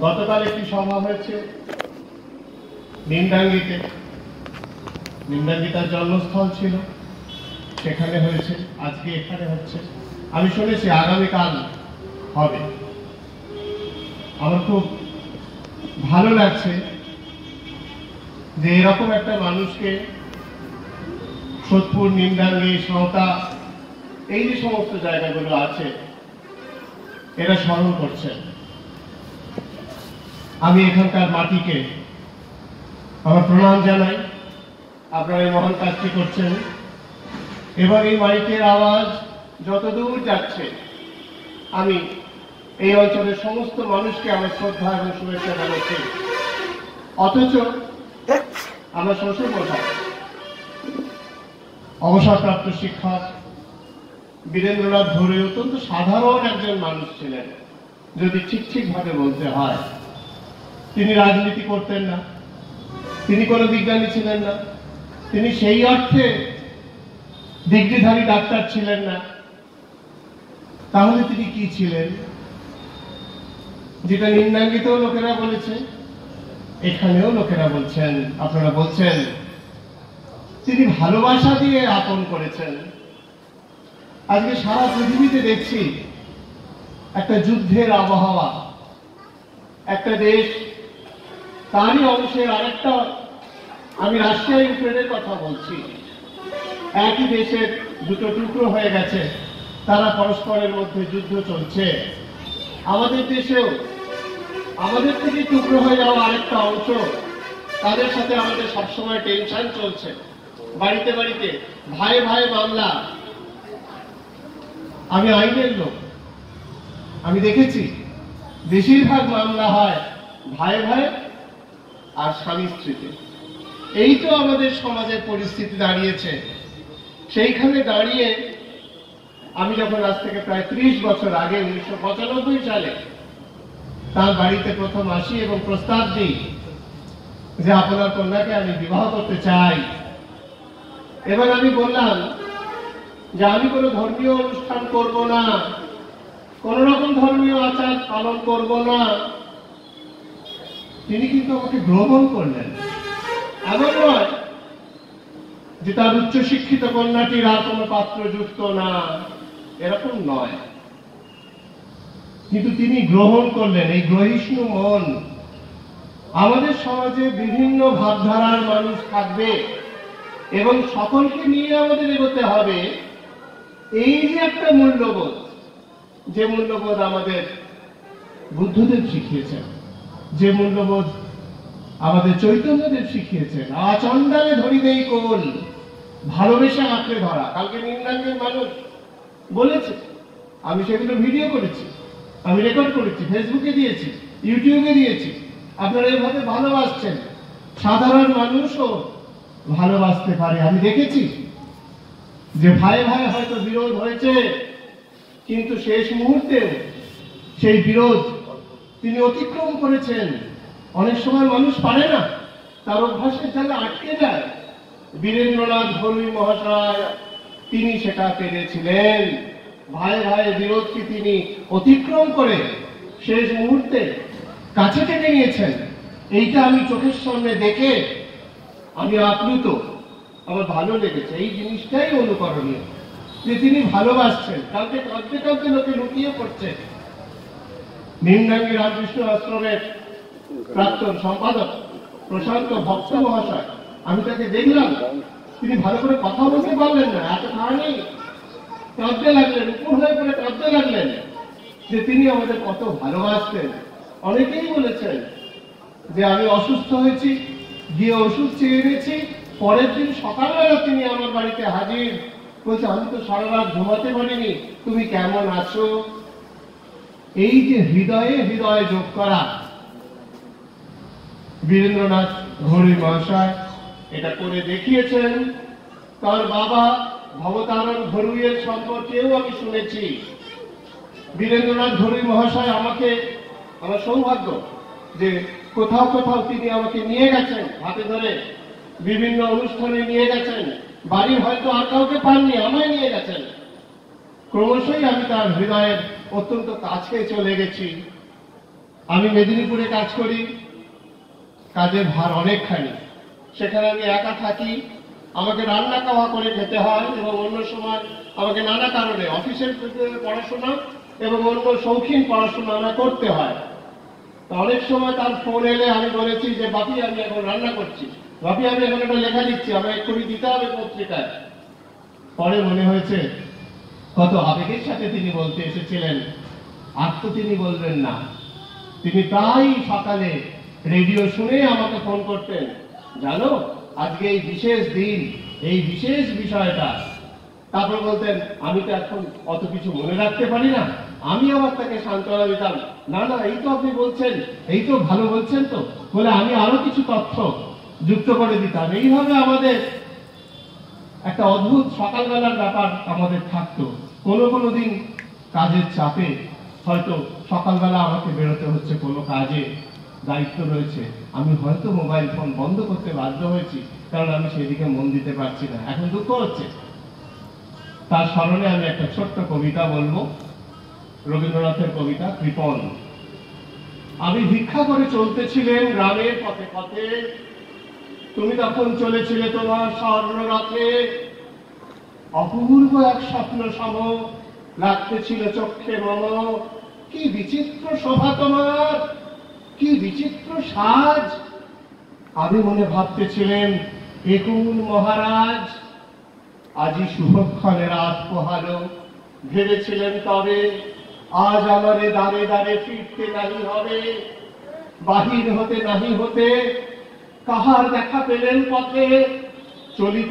গতকাল একটি সভা হয়েছে নিমডাঙ্গিতে। নিমডাঙ্গি তার জন্মস্থল ছিল, সেখানে হয়েছে, আজকে এখানে হচ্ছে। আমি শুনেছি আগামীকাল হবে। আমার খুব ভালো লাগছে যে এরকম একটা মানুষকে সোদপুর, নিমডাঙ্গি, সাঁওতা, এই যে সমস্ত জায়গাগুলো আছে এরা স্মরণ করছেন। আমি এখানকার মাটিকে আমার প্রণাম জানাই। আপনারা এই মহান কাজটি করছেন এবং এই মাইকের আওয়াজ যতদূর যাচ্ছে আমি এই অঞ্চলের সমস্ত মানুষকে আমার শ্রদ্ধা এবং শুভেচ্ছা জানাচ্ছি। অথচ আমার শ্বশুর মশাই অবসরপ্রাপ্ত শিক্ষক বীরেন্দ্রনাথ ঘুরে অত্যন্ত সাধারণ একজন মানুষ ছিলেন, যদি ঠিক ভাবে বলতে হয়। তিনি রাজনীতি করতেন না, তিনি কোনো বিজ্ঞানী ছিলেন না, তিনি সেই অর্থে ডিগ্রিধারী ডাক্তার ছিলেন না। তাহলে তিনি কি ছিলেন? যেটা নিম্নাঙ্গিতেও লোকেরা বলেছে, এখানেও লোকেরা বলছেন, আপনারা বলছেন, তিনি ভালোবাসা দিয়ে আপন করেছেন। আজকে সারা পৃথিবীতে দেখছি একটা যুদ্ধের আবহাওয়া। একটা দেশ তারই অংশের আরেকটা, আমি রাশিয়া ইউক্রেনের কথা বলছি, একই দেশের দুটো টুকরো হয়ে গেছে, তারা পরস্পরের মধ্যে যুদ্ধ চলছে। আমাদের দেশেও আমাদের থেকে টুকরো হয়ে যাওয়া আরেকটা অংশ, তাদের সাথে আমাদের সবসময় টেনশন চলছে। বাড়িতে বাড়িতে ভাই ভাই মামলা। আমি আইনের লোক, আমি দেখেছি বেশিরভাগ মামলা হয় ভাই ভাই আর স্বামী স্ত্রীতে। এই তো আমাদের সমাজের পরিস্থিতি দাঁড়িয়েছে। সেইখানে দাঁড়িয়ে আমি যখন আজ থেকে প্রায় 30 বছর আগে 1995 সালে তার বাড়িতে প্রথম আসি এবং প্রস্তাব দিই যে আপনার কন্যাকে আমি বিবাহ করতে চাই, এবং আমি বললাম যে আমি কোনো ধর্মীয় অনুষ্ঠান করব না, কোন রকম ধর্মীয় আচার পালন করব না। তিনি কিন্তু আমাকে গ্রহণ করলেন। এমন নয় যে তার উচ্চশিক্ষিত কন্যাটির আর কোনো পাত্র যুক্ত না, এরকম নয়, কিন্তু তিনি গ্রহণ করলেন। এই গ্রহিষ্ণু মন। আমাদের সমাজে বিভিন্ন ভাবধারার মানুষ থাকবে এবং সকলকে নিয়ে আমাদের এগোতে হবে। এই যে একটা মূল্যবোধ, যে মূল্যবোধ আমাদের বুদ্ধদেব শিখিয়েছেন, যে মূল্যবোধ আমাদের চৈতন্যদেব শিখিয়েছেন, আচণ্ডালে ধরি দেই কোল, ভালোবেসে আঁকড়ে ধরা। কালকে নিম্নাঙ্গের মানুষ বলেছে, আমি সেগুলো ভিডিও করেছি, আমি রেকর্ড করেছি, ফেসবুকে দিয়েছি, ইউটিউবে দিয়েছি। আপনারা এভাবে ভালোবাসছেন, সাধারণ মানুষও ভালোবাসতে পারে। আমি দেখেছি যে ভাই ভাই হয়তো বিরোধ হয়েছে, কিন্তু শেষ মুহূর্তে সেই বিরোধ তিনি অতিক্রম করেছেন। অনেক সময় মানুষ পারে না, তার অভ্যাসের জায়গা আটকে যায়। বীরেন্দ্রনাথ ঘরুই মহাশয় তিনি সেটা পেরেছিলেন। ভাই ভাই বিরোধকে তিনি অতিক্রম করে শেষ মুহূর্তে কাছে টেনে নিয়েছেন। এইটা আমি চোখের সামনে দেখে আমি আপ্লুত, আমার ভালো লেগেছে। এই জিনিসটাই অনুকরণীয়, যে তিনি ভালোবাসছেন। কালকে কাঁদতে কাঁদতে লোকে লুকিয়ে পড়ছে। নিমডাঙ্গি রামকৃষ্ণ আশ্রমের প্রাক্তন সম্পাদক প্রশান্ত ভক্ত মহাশয়, আমি তাকে দেখলাম, তিনি ভালো করে কথা বলতে পারলেন না, এত কারণে কাঁদতে লাগলেন, উপর হয়ে পড়ে কাঁদতে লাগলেন যে তিনি আমাদের কত ভালোবাসতেন। অনেকেই বলেছেন যে আমি অসুস্থ হয়েছি, গিয়ে ওষুধ চেয়ে এনেছি, পরের দিন সকালবেলা তিনি আমার বাড়িতে হাজির, বলছে আমি তো সারা রাত ঘুমাতে পারিনি, তুমি কেমন আছো? এই যে হৃদয়ে হৃদয় যোগ করা, বীরেন্দ্রনাথ ঘরুই মহাশয় এটা করে দেখিয়েছেন। তার বাবা ভবতারণ ঘরুইয়ের সম্পর্কেও আমি শুনেছি। বীরেন্দ্রনাথ ঘরুই মহাশয় আমাকে, আমার সৌভাগ্য যে কোথাও কোথাও তিনি আমাকে নিয়ে গেছেন হাতে ধরে, বিভিন্ন অনুষ্ঠানে নিয়ে গেছেন। বাড়ি হয়তো আর কাউকে পাননি, আমায় নিয়ে গেছেন। ক্রমশই আমি তার হৃদয়ের অত্যন্ত কাছে চলে গেছি। আমি মেদিনীপুরে কাজ করি, কাজের ভার অনেকখানি। সেখানে আমি একা থাকি, আমাকে রান্না খাওয়া করে খেতে হয়, এবং অন্য সময় আমাকে নানা কারণে অফিসের পড়াশোনা এবং অন্য শৌখিন পড়াশোনা আমার করতে হয়। তো অনেক সময় তার ফোন এলে আমি বলেছি যে বাপি আমি এখন রান্না করছি, বাপি আমি এখন একটা লেখা দিচ্ছি, আমাকে এক্ষুনি দিতে হবে পত্রিকায়। পরে মনে হয়েছে কত আবেগের সাথে তিনি বলতে এসেছিলেন, আর তো তিনি বলবেন না। তিনি প্রায় সকালে রেডিও শুনে আমাকে ফোন করতেন, জানো আজকে এই বিশেষ দিন, এই বিশেষ বিষয়টা। তারপর বলতেন আমি তো এখন অত কিছু মনে রাখতে পারি না। আমি আবার তাকে সান্ত্বনা দিতাম, না না এই তো আপনি বলছেন, এই তো ভালো বলছেন তো, বলে আমি আরো কিছু তথ্য যুক্ত করে দিতাম। এইভাবে আমাদের একটা অদ্ভুত সকালবেলার ব্যাপার আমাদের থাকতো। কোনো দিন কাজের চাপে হয়তো সকালবেলা আমাকে বেরোতে হচ্ছে, কোনো কাজে দায়িত্ব রয়েছে, আমি হয়তো মোবাইল ফোন বন্ধ করতে বাধ্য হয়েছি, কারণ আমি সেদিকে মন দিতে পারছি না। এখন দুঃখ হচ্ছে। তার স্মরণে আমি একটা ছোট্ট কবিতা বলবো, রবীন্দ্রনাথের কবিতা কৃপণ। আমি ভিক্ষা করে চলতেছিলেন গ্রামের পথে পথে, তুমি তখন চলেছিলে তোমার স্বর্ণরথে। অপূর্ব এক স্বপ্ন সম লাগতেছিল চক্ষে মম, কি বিচিত্র শোভা তোমার, কি বিচিত্র সাজ। আমি মনে ভাবতেছিলেন একুন মহারাজ, আজি শুভক্ষণে রাত পোহালো। ভেবেছিলেন তবে আজ আমারে দ্বারে দ্বারে ফিরতে নাহি হবে, বাহির হতে নাহি হতে কাহার দেখা পেলেন পথে চলি